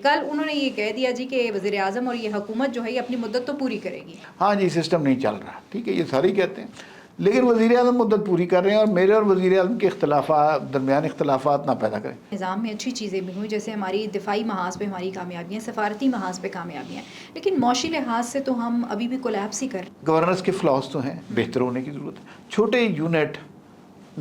کل انہوں نے یہ کہہ دیا جی کہ وزیر اعظم اور یہ حکومت جو ہے یہ اپنی مدت تو پوری کرے گی. ہاں جی سسٹم نہیں چل رہا، ٹھیک ہے، یہ سارے ہی کہتے ہیں، لیکن وزیر اعظم مدت پوری کر رہے ہیں، اور میرے اور وزیر اعظم کے درمیان اختلافات نہ پیدا کریں. نظام میں اچھی چیزیں بھی ہوئیں، جیسے ہماری دفاعی محاذ پہ ہماری کامیابیاں، سفارتی محاذ پہ کامیابیاں، لیکن معاشی لحاظ سے تو ہم ابھی بھی کولیپس ہی کر رہے ہیں. گورننس کے فلاس تو ہیں، بہتر ہونے کی ضرورت ہے. چھوٹے یونٹ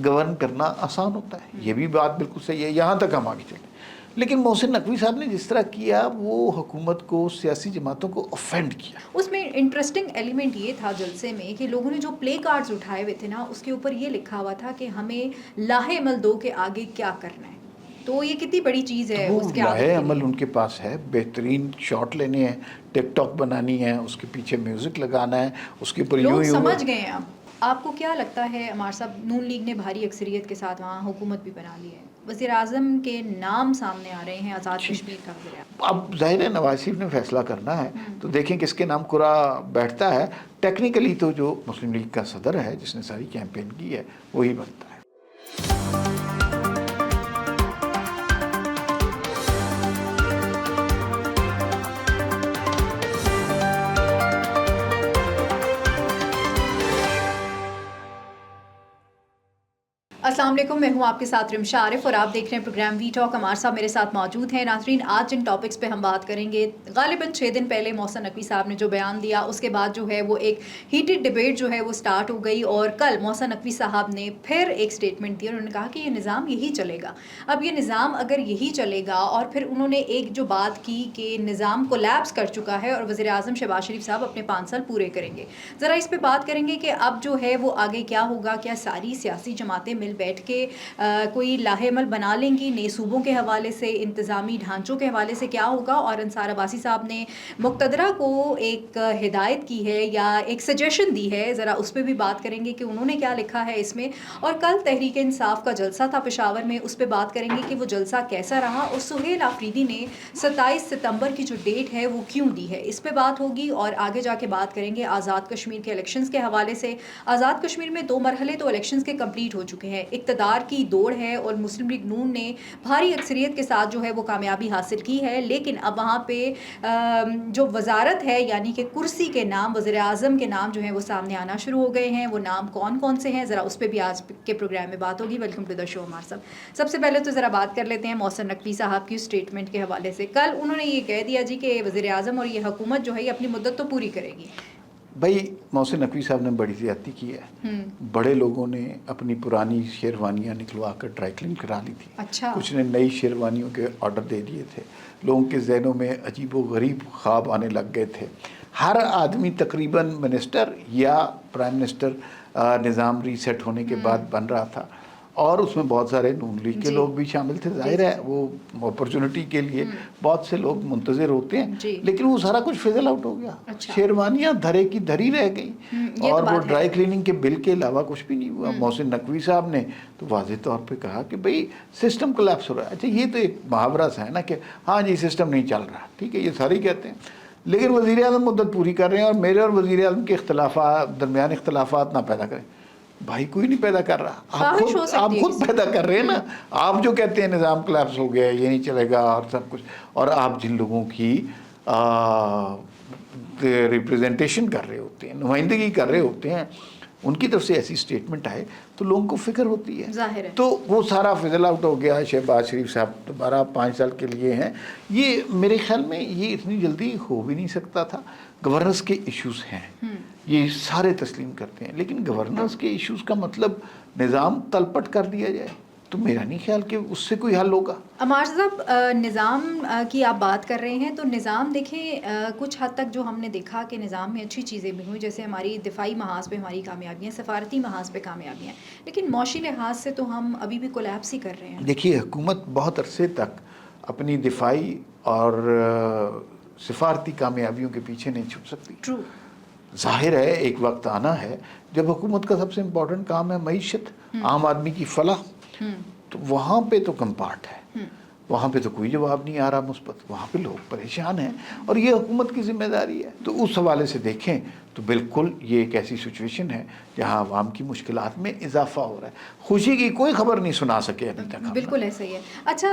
گورن کرنا آسان ہوتا ہے، یہ بھی بات بالکل صحیح ہے، یہاں تک ہم آگے چلیں. لیکن محسن نقوی صاحب نے جس طرح کیا وہ حکومت کو، سیاسی جماعتوں کو افینڈ کیا. اس میں انٹرسٹنگ ایلیمنٹ یہ تھا جلسے میں کہ لوگوں نے جو پلے کارڈز اٹھائے ہوئے تھے نا، اس کے اوپر یہ لکھا ہوا تھا کہ ہمیں لاہے عمل دو کہ آگے کیا کرنا ہے. تو یہ کتنی بڑی چیز ہے وہ اس کے لاہے آگے عمل ان کے پاس ہے، بہترین شاٹ لینے ہیں، ٹک ٹاک بنانی ہے، اس کے پیچھے میوزک لگانا ہے، اس کے اوپر لوگ سمجھ گئے ہیں. اب آپ کو کیا لگتا ہے عمار صاحب، نون لیگ نے بھاری اکثریت کے ساتھ وہاں حکومت بھی بنا لی ہے، وزیر اعظم کے نام سامنے آ رہے ہیں، آزاد کشمیر کا وزیر اعظم. اب ظاہر ہے نواز شریف نے فیصلہ کرنا ہے، تو دیکھیں کس کے نام کرا بیٹھتا ہے. ٹیکنیکلی تو جو مسلم لیگ کا صدر ہے جس نے ساری کیمپین کی ہے وہی بنتا ہے. السلام علیکم، میں ہوں آپ کے ساتھ رمشا عارف اور آپ دیکھ رہے ہیں پروگرام وی ٹاک. عمار صاحب میرے ساتھ موجود ہیں. ناظرین، آج جن ٹاپکس پہ ہم بات کریں گے، غالباً 6 دن پہلے محسن نقوی صاحب نے جو بیان دیا، اس کے بعد جو ہے وہ ایک ہیٹڈ ڈبیٹ جو ہے وہ سٹارٹ ہو گئی، اور کل محسن نقوی صاحب نے پھر ایک سٹیٹمنٹ دی. انہوں نے کہا کہ یہ نظام یہی چلے گا. اب یہ نظام اگر یہی چلے گا، اور پھر انہوں نے ایک جو بات کی کہ نظام کولیپس کر چکا ہے اور وزیر اعظم شہباز شریف صاحب اپنے 5 سال پورے کریں گے. ذرا اس پہ بات کریں گے کہ اب جو ہے وہ آگے کیا ہوگا. کیا ساری سیاسی جماعتیں مل بیٹھ کے کوئی لاہے عمل بنا لیں گی؟ نئے صوبوں کے حوالے سے، انتظامی ڈھانچوں کے حوالے سے کیا ہوگا؟ اور انصار عباسی صاحب نے مقتدرہ کو ایک ہدایت کی ہے یا ایک سجیشن دی ہے، ذرا اس پہ بھی بات کریں گے کہ انہوں نے کیا لکھا ہے اس میں. اور کل تحریک انصاف کا جلسہ تھا پشاور میں، اس پہ بات کریں گے کہ وہ جلسہ کیسا رہا، اور سہیل آفریدی نے 27 ستمبر کی جو ڈیٹ ہے وہ کیوں دی ہے، اس پہ بات ہوگی. اور آگے جا کے بات کریں گے آزاد کشمیر کے الیکشنز کے حوالے سے. آزاد کشمیر میں 2 مرحلے تو الیکشنز کے کمپلیٹ ہو چکے ہیں، اقتدار کی دوڑ ہے اور مسلم لیگ نون نے بھاری اکثریت کے ساتھ جو ہے وہ کامیابی حاصل کی ہے. لیکن اب وہاں پہ جو وزارت ہے، یعنی کہ کرسی کے نام، وزیر اعظم کے نام جو ہیں وہ سامنے آنا شروع ہو گئے ہیں. وہ نام کون کون سے ہیں، ذرا اس پہ بھی آج کے پروگرام میں بات ہوگی. ویلکم ٹو دا شو عمار صاحب. سب سے پہلے تو ذرا بات کر لیتے ہیں محسن نقوی صاحب کی اسٹیٹمنٹ کے حوالے سے. کل انہوں نے یہ کہہ دیا جی کہ وزیر اعظم اور یہ حکومت جو ہے یہ اپنی مدت تو پوری کرے گی. بھائی محسن نقوی صاحب نے بڑی زیادتی کی ہے. بڑے لوگوں نے اپنی پرانی شیروانیاں نکلوا کر ڈرائی کلین کرا لی تھی. اچھا. کچھ نے نئی شیروانیوں کے آرڈر دے دیے تھے. لوگوں کے ذہنوں میں عجیب و غریب خواب آنے لگ گئے تھے. ہر آدمی تقریباً منسٹر یا پرائم منسٹر نظام ریسیٹ ہونے کے بعد بن رہا تھا، اور اس میں بہت سارے نون لیگ کے لوگ بھی شامل تھے. ظاہر ہے وہ اپرچونٹی کے لیے بہت سے لوگ منتظر ہوتے ہیں، لیکن وہ سارا کچھ فضل آؤٹ ہو گیا. شیروانیاں دھرے کی دھری رہ گئیں، اور وہ ڈرائی کلیننگ کے بل کے علاوہ کچھ بھی نہیں ہوا. محسن نقوی صاحب نے تو واضح طور پہ کہا کہ بھئی سسٹم کولیپس ہو رہا ہے. اچھا یہ تو ایک محاورہ سا ہے نا کہ ہاں جی سسٹم نہیں چل رہا، ٹھیک ہے، یہ سارے ہی کہتے ہیں، لیکن وزیر اعظم مدت پوری کر رہے ہیں، اور میرے اور وزیر اعظم کے درمیان اختلافات نہ پیدا کریں. بھائی کوئی نہیں پیدا کر رہا، آپ خود پیدا کر رہے ہیں نا. آپ جو کہتے ہیں نظام کولیپس ہو گیا ہے، یہ نہیں چلے گا اور سب کچھ، اور آپ جن لوگوں کی ریپریزنٹیشن کر رہے ہوتے ہیں، نمائندگی کر رہے ہوتے ہیں، ان کی طرف سے ایسی سٹیٹمنٹ آئے تو لوگوں کو فکر ہوتی ہے. ظاہر ہے. تو وہ سارا فضل آؤٹ ہو گیا. شہباز شریف صاحب دوبارہ 5 سال کے لیے ہیں. یہ میرے خیال میں یہ اتنی جلدی ہو بھی نہیں سکتا تھا. گورننس کے ایشوز ہیں، یہ سارے تسلیم کرتے ہیں، لیکن گورننس کے ایشوز کا مطلب نظام تلپٹ کر دیا جائے تو میرا نہیں خیال کہ اس سے کوئی حل ہوگا. عمار صاحب، نظام کی آپ بات کر رہے ہیں، تو نظام دیکھیں کچھ حد تک جو ہم نے دیکھا کہ نظام میں اچھی چیزیں بھی ہوئیں، جیسے ہماری دفاعی محاذ پہ ہماری کامیابیاں، سفارتی محاذ پہ کامیابیاں، لیکن معاشی لحاظ سے تو ہم ابھی بھی کولیپس ہی کر رہے ہیں. دیکھیے حکومت بہت عرصے تک اپنی دفاعی اور سفارتی کامیابیوں کے پیچھے نہیں چھپ سکتی. ٹرو. ظاہر ہے ایک وقت آنا ہے جب حکومت کا سب سے امپورٹنٹ کام ہے معیشت، عام آدمی کی فلاح. تو وہاں پہ تو کمپارٹ ہے، وہاں پہ تو کوئی جواب نہیں آ رہا مثبت، وہاں پہ لوگ پریشان ہیں، اور یہ حکومت کی ذمہ داری ہے. تو اس حوالے سے دیکھیں تو بالکل یہ ایک ایسی سچویشن ہے جہاں عوام کی مشکلات میں اضافہ ہو رہا ہے. خوشی کی کوئی خبر نہیں سنا سکے ابھی تک ہم. بالکل ایسا ہی ہے. اچھا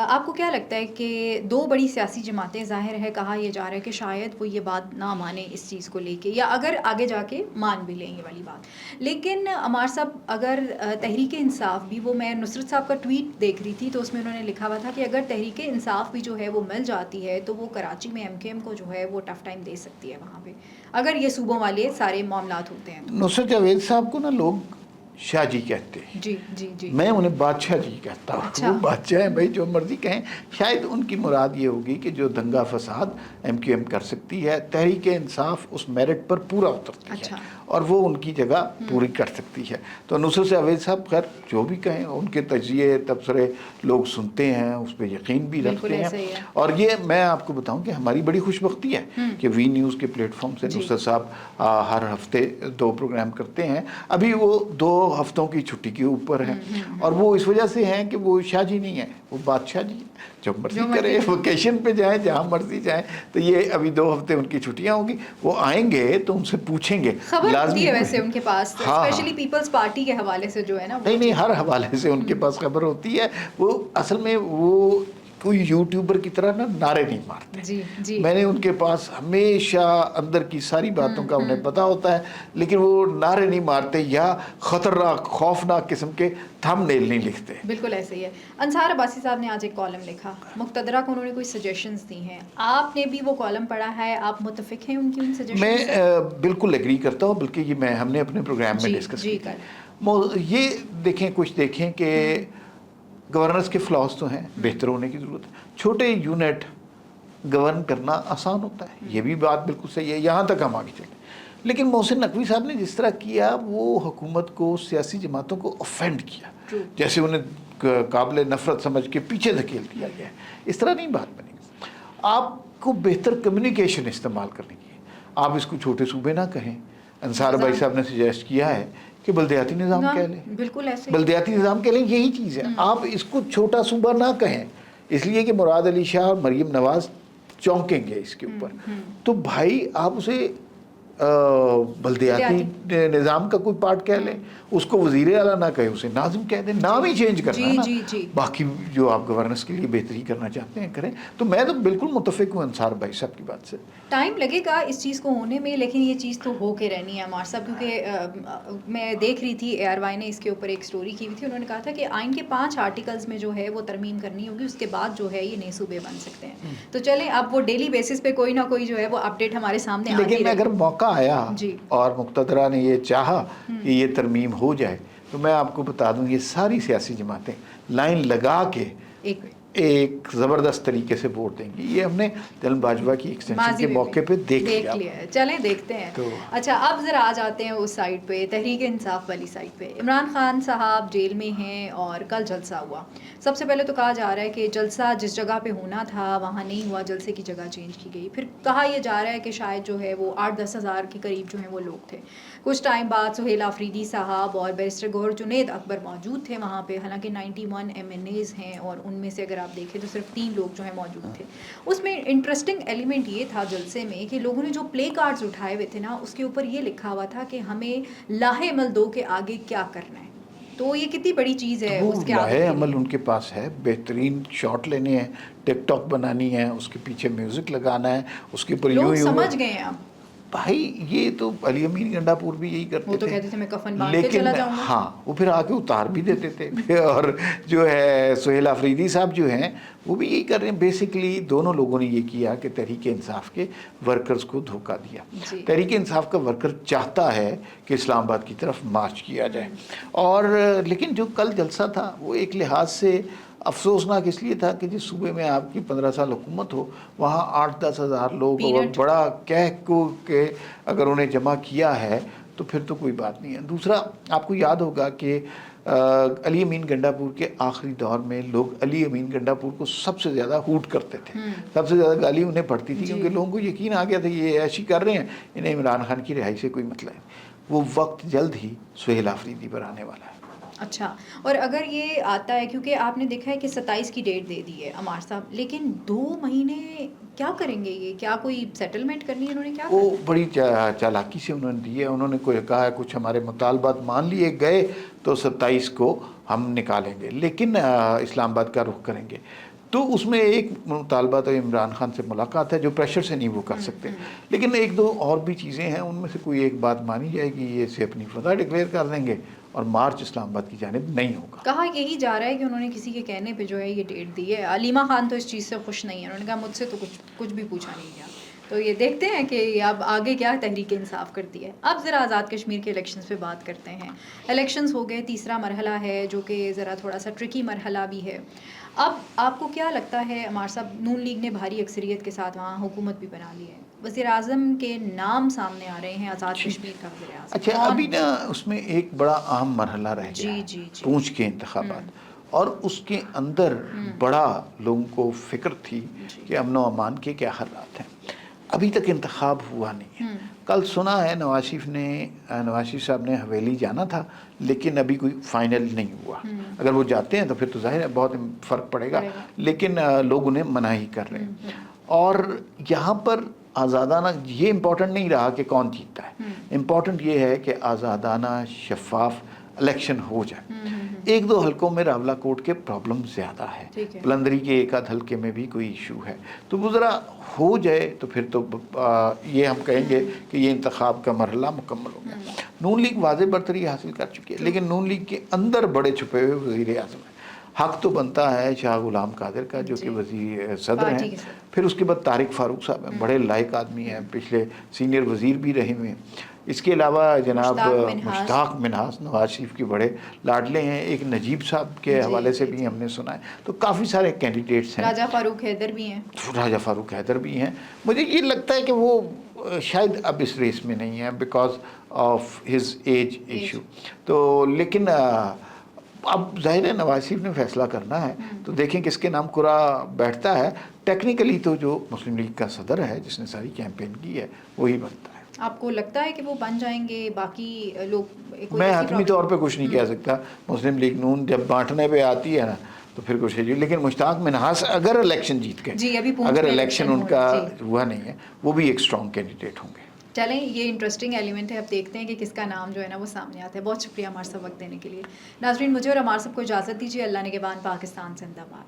آپ کو کیا لگتا ہے کہ دو بڑی سیاسی جماعتیں، ظاہر ہے کہا یہ جا رہا ہے کہ شاید وہ یہ بات نہ مانیں اس چیز کو لے کے، یا اگر آگے جا کے مان بھی لیں یہ والی بات، لیکن عمار صاحب اگر تحریک انصاف بھی، وہ میں نصرت صاحب کا ٹویٹ دیکھ رہی تھی تو اس میں انہوں نے لکھا ہوا تھا کہ اگر تحریک انصاف بھی جو ہے وہ مل جاتی ہے تو وہ کراچی میں MKM کو جو ہے وہ ٹف ٹائم دے سکتی ہے وہاں پہ، اگر یہ صوبوں والے سارے معاملات ہوتے ہیں تو. نصرت جاوید صاحب کو نا لوگ شاہ جی کہتے ہیں. جی جی جی. میں انہیں بادشاہ جی کہتا ہوں. اچھا. وہ بادشاہ ہیں بھائی، جو مرضی کہیں. شاید ان کی مراد یہ ہوگی کہ جو دنگا فساد MKM کر سکتی ہے، تحریک انصاف اس میرٹ پر پورا اترتی اچھا. ہے اور وہ ان کی جگہ پوری کر سکتی ہے. تو نصرت جاوید صاحب خیر جو بھی کہیں، ان کے تجزیے تبصرے لوگ سنتے ہیں، اس پہ یقین بھی رکھتے ہیں. اور یہ میں آپ کو بتاؤں کہ ہماری بڑی خوش بختی ہے کہ وی نیوز کے پلیٹ فارم سے نصرت صاحب ہر ہفتے 2 پروگرام کرتے ہیں. ابھی وہ 2 ہفتوں کی چھٹی کے اوپر ہیں اور وہ اس وجہ سے ہیں کہ وہ شاہ جی نہیں ہیں، وہ بادشاہ جی ہیں. جب مرضی کرے ویکیشن پہ جائیں، جہاں مرضی جائیں. تو یہ ابھی 2 ہفتے ان کی چھٹیاں ہوں گی، وہ آئیں گے تو ان سے پوچھیں گے. خبر ہوتی ہے ویسے ان کے پاس، ہاں اسپیشلی پیپلز پارٹی کے حوالے سے جو ہے نا. نہیں ہر حوالے سے ان کے پاس خبر ہوتی ہے. وہ اصل میں وہ کوئی یوٹیوبر کی طرح نا نعرے نہیں مارتے. جی جی. میں نے ان کے پاس ہمیشہ اندر کی ساری باتوں کا انہیں پتہ ہوتا ہے، لیکن وہ نعرے نہیں مارتے یا خطرناک خوفناک قسم کے تھم نیل نہیں لکھتے. بالکل ایسے ہی ہے. انصار عباسی صاحب نے آج ایک کالم لکھا، مقتدرہ کو انہوں نے کوئی سجیشنز دی ہیں، آپ نے بھی وہ کالم پڑھا ہے، آپ متفق ہیں ان کی ان سجیشنز سے؟ میں بالکل ایگری کرتا ہوں، بلکہ یہ ہم نے اپنے پروگرام میں ڈسکس کی. یہ دیکھیں کچھ دیکھیں کہ گورنرز کے فلاس تو ہیں، بہتر ہونے کی ضرورت ہے. چھوٹے یونٹ گورن کرنا آسان ہوتا ہے، یہ بھی بات بالکل صحیح ہے، یہاں تک ہم آگے چلیں. لیکن محسن نقوی صاحب نے جس طرح کیا، وہ حکومت کو، سیاسی جماعتوں کو افینڈ کیا، جیسے انہیں قابل نفرت سمجھ کے پیچھے دھکیل دیا گیا ہے. اس طرح نہیں بات بنے گی. آپ کو بہتر کمیونیکیشن استعمال کرنی چاہیے. آپ اس کو چھوٹے صوبے نہ کہیں. انصار بھائی صاحب نے سجیسٹ کیا ہے کہ بلدیاتی نظام کہہ لیں. بالکل ایسے بلدیاتی نظام کہہ لیں، یہی چیز ہے. آپ اس کو چھوٹا صوبہ نہ کہیں، اس لیے کہ مراد علی شاہ اور مریم نواز چونکیں گے اس کے اوپر. تو بھائی آپ اسے بلدیاتی نظام کا کوئی پارٹ کہہ لیں، اس کو وزیر اعلیٰ نہ کہیں، اسے ناظم کہہ دیں. نام ہی چینج کرنا نا. باقی جو آپ گورننس کے لیے بہتری کرنا چاہتے ہیں کریں. تو میں تو بالکل متفق ہوں انصار بھائی صاحب کی بات سے. ٹائم لگے گا اس چیز کو ہونے میں، لیکن یہ چیز تو ہو کے رہنی ہے عمار صاحب. کیونکہ میں دیکھ رہی تھی ARY نے اس کے اوپر ایک سٹوری کی ہوئی تھی. انہوں نے کہا تھا کہ آئین کے 5 آرٹیکلز میں جو ہے وہ ترمیم کرنی ہوگی، اس کے بعد جو ہے یہ نئے صوبے بن سکتے ہیں. تو چلیں اب وہ ڈیلی بیسس پہ کوئی نہ کوئی جو ہے وہ اپڈیٹ ہمارے سامنے آتی رہے. لیکن اگر موقع آیا اور مقتدرہ نے یہ چاہا کہ یہ ترمیم ہو جائے، تو میں آپ کو بتا دوں یہ ساری سیاسی جماعتیں لائن لگا کے ایک زبردست طریقے سے ووٹ دیں گی. یہ ہم نے جنرل باجوہ کی ایکسٹینشن کے موقع پہ دیکھ لیا ہے. چلیں دیکھتے ہیں. اچھا اب ذرا آ جاتے ہیں اس سائڈ پہ، تحریک انصاف والی سائڈ پہ. عمران خان صاحب جیل میں ہیں اور کل جلسہ ہوا. سب سے پہلے تو کہا جا رہا ہے کہ جلسہ جس جگہ پہ ہونا تھا وہاں نہیں ہوا، جلسے کی جگہ چینج کی گئی. پھر کہا یہ جا رہا ہے کہ شاید جو ہے وہ 8-10 ہزار کے قریب جو ہیں وہ لوگ تھے. کچھ ٹائم بعد سہیل آفریدی صاحب اور بیرسٹر گوہر جنید اکبر موجود تھے وہاں پہ. حالانکہ 91 MNAs ہیں اور ان میں سے اگر آپ دیکھیں تو صرف 3 لوگ جو ہیں موجود تھے. اس میں انٹرسٹنگ ایلیمنٹ یہ تھا جلسے میں کہ لوگوں نے جو پلے کارڈز اٹھائے ہوئے تھے نا، اس کے اوپر یہ لکھا ہوا تھا کہ ہمیں لاہے عمل 2 کے آگے کیا کرنا ہے. تو یہ کتنی بڑی چیز ہے. اس کے لاہے عمل ان کے پاس ہے، بہترین شاٹ لینے ہیں، ٹک ٹاک بنانی ہے، اس کے پیچھے میوزک لگانا ہے، اس کے اوپر لوگ سمجھ گئے ہیں. اب بھائی یہ تو علی امین گنڈا پور بھی یہی کرتے تھے. وہ تو کہتے تھے میں کفن باندھ کے چلا جاؤں گا. ہاں وہ پھر آ کے اتار بھی دیتے تھے. اور جو ہے سہیل آفریدی صاحب جو ہیں وہ بھی یہی کر رہے ہیں. بیسکلی دونوں لوگوں نے یہ کیا کہ تحریک انصاف کے ورکرز کو دھوکہ دیا. تحریک انصاف کا ورکر چاہتا ہے کہ اسلام آباد کی طرف مارچ کیا جائے. اور لیکن جو کل جلسہ تھا وہ ایک لحاظ سے افسوسناک اس لیے تھا کہ جس صوبے میں آپ کی 15 سال حکومت ہو، وہاں 8-10 ہزار لوگ اور بڑا کہہ کو کہ اگر انہیں جمع کیا ہے تو پھر تو کوئی بات نہیں ہے. دوسرا آپ کو یاد ہوگا کہ علی امین گنڈا پور کے آخری دور میں لوگ علی امین گنڈا پور کو سب سے زیادہ ہوٹ کرتے تھے، سب سے زیادہ گالی انہیں پڑتی تھی، کیونکہ لوگوں کو یقین آ گیا تھا یہ ایسی کر رہے ہیں، انہیں عمران خان کی رہائی سے کوئی مطلب ہے. وہ وقت جلد ہی سہیل آفریدی پر آنے والا ہے. اچھا، اور اگر یہ آتا ہے، کیونکہ آپ نے دیکھا ہے کہ 27 کی ڈیٹ دے دی ہے عمار صاحب، لیکن 2 مہینے کیا کریں گے یہ؟ کیا کوئی سیٹلمنٹ کرنی ہے انہوں نے؟ کیا وہ بڑی چالاکی سے انہوں نے دی ہے. انہوں نے کوئی کہا ہے کچھ ہمارے مطالبات مان لیے گئے تو 27 کو ہم نکالیں گے لیکن اسلام آباد کا رخ کریں گے. تو اس میں ایک مطالبہ تو عمران خان سے ملاقات ہے جو پریشر سے نہیں وہ کر سکتے, لیکن ایک دو اور بھی چیزیں ہیں, ان میں سے کوئی ایک بات مانی جائے گی, یہ سے اپنی فتح ڈکلیئر کر دیں گے اور مارچ اسلام آباد کی جانب نہیں ہوگا. کہا یہی جا رہا ہے کہ انہوں نے کسی کے کہنے پہ جو ہے یہ ڈیٹ دی ہے. علیمہ خان تو اس چیز سے خوش نہیں ہے, انہوں نے کہا مجھ سے تو کچھ بھی پوچھا نہیں گیا. تو یہ دیکھتے ہیں کہ اب آگے کیا تحریک انصاف کرتی ہے. اب ذرا آزاد کشمیر کے الیکشنز پہ بات کرتے ہیں. الیکشنز ہو گئے, تیسرا مرحلہ ہے جو کہ ذرا تھوڑا سا ٹرکی مرحلہ بھی ہے. اب آپ کو کیا لگتا ہے؟ عمار صاحب, نون لیگ نے بھاری اکثریت کے ساتھ وہاں حکومت بھی بنا لی ہے, وزیر اعظم کے نام سامنے آ رہے ہیں, آزاد کشمیر کا وزیر اعظم. اچھا, ابھی نا اس میں ایک بڑا اہم مرحلہ رہ گیا ہے, جی پونچھ کے انتخابات, اور اس کے اندر بڑا لوگوں کو فکر تھی کہ امن و امان کے کیا حالات ہیں. ابھی تک انتخاب ہوا نہیں ہے. کل سنا ہے نواز شریف صاحب نے حویلی جانا تھا لیکن ابھی کوئی فائنل نہیں ہوا. اگر وہ جاتے ہیں تو پھر تو ظاہر ہے بہت فرق پڑے گا, لیکن لوگ انہیں منع ہی کر رہے ہیں. اور یہاں پر آزادانہ یہ امپورٹنٹ نہیں رہا کہ کون جیتتا ہے, امپورٹنٹ یہ ہے کہ آزادانہ شفاف الیکشن ہو جائے. ایک دو حلقوں میں راولہ کوٹ کے پرابلم زیادہ ہے, پلندری کے ایک آدھ حلقے میں بھی کوئی ایشو ہے, تو وہ ذرا ہو جائے تو پھر تو یہ ہم کہیں گے کہ یہ انتخاب کا مرحلہ مکمل ہو گیا. نون لیگ واضح برتری حاصل کر چکی ہے, لیکن نون لیگ کے اندر بڑے چھپے ہوئے وزیر اعظم ہیں. حق تو بنتا ہے شاہ غلام قادر کا جو کہ وزیر صدر ہیں, پھر اس کے بعد طارق فاروق صاحب ہیں, بڑے لائق آدمی ہیں, پچھلے سینئر وزیر بھی رہے ہوئے ہیں. اس کے علاوہ جناب مشتاق منہاس نواز شریف کے بڑے لاڈلے ہیں, ایک نجیب صاحب کے حوالے سے بھی ہم نے سنا ہے. تو کافی سارے کینڈیڈیٹس ہیں. راجہ فاروق حیدر بھی ہیں. راجہ فاروق حیدر بھی ہیں. مجھے یہ لگتا ہے کہ وہ شاید اب اس ریس میں نہیں ہے because of his age issue. تو لیکن اب ظاہر ہے نواز شریف نے فیصلہ کرنا ہے, تو دیکھیں کس کے نام کرا بیٹھتا ہے. ٹیکنیکلی تو جو مسلم لیگ کا صدر ہے جس نے ساری کیمپین کی ہے وہی بنتا ہے. آپ کو لگتا ہے کہ وہ بن جائیں گے؟ باقی لوگ میں حتمی طور پہ کچھ نہیں کہہ سکتا. مسلم لیگ نون جب بانٹنے پہ آتی ہے نا تو پھر کچھ ہے, لیکن مشتاق منہاس اگر الیکشن جیت گئے, اگر الیکشن ان کا ہوا نہیں ہے, وہ بھی ایک اسٹرانگ کینڈیڈیٹ ہوں گے. چلیں, یہ انٹرسٹنگ ایلیمنٹ ہے. اب دیکھتے ہیں کہ کس کا نام جو ہے نا وہ سامنے آتا ہے. بہت شکریہ عمار صاحب وقت دینے کے لیے. ناظرین, مجھے اور عمار صاحب کو اجازت دیجیے. اللہ نگہبان. پاکستان زندہ باد.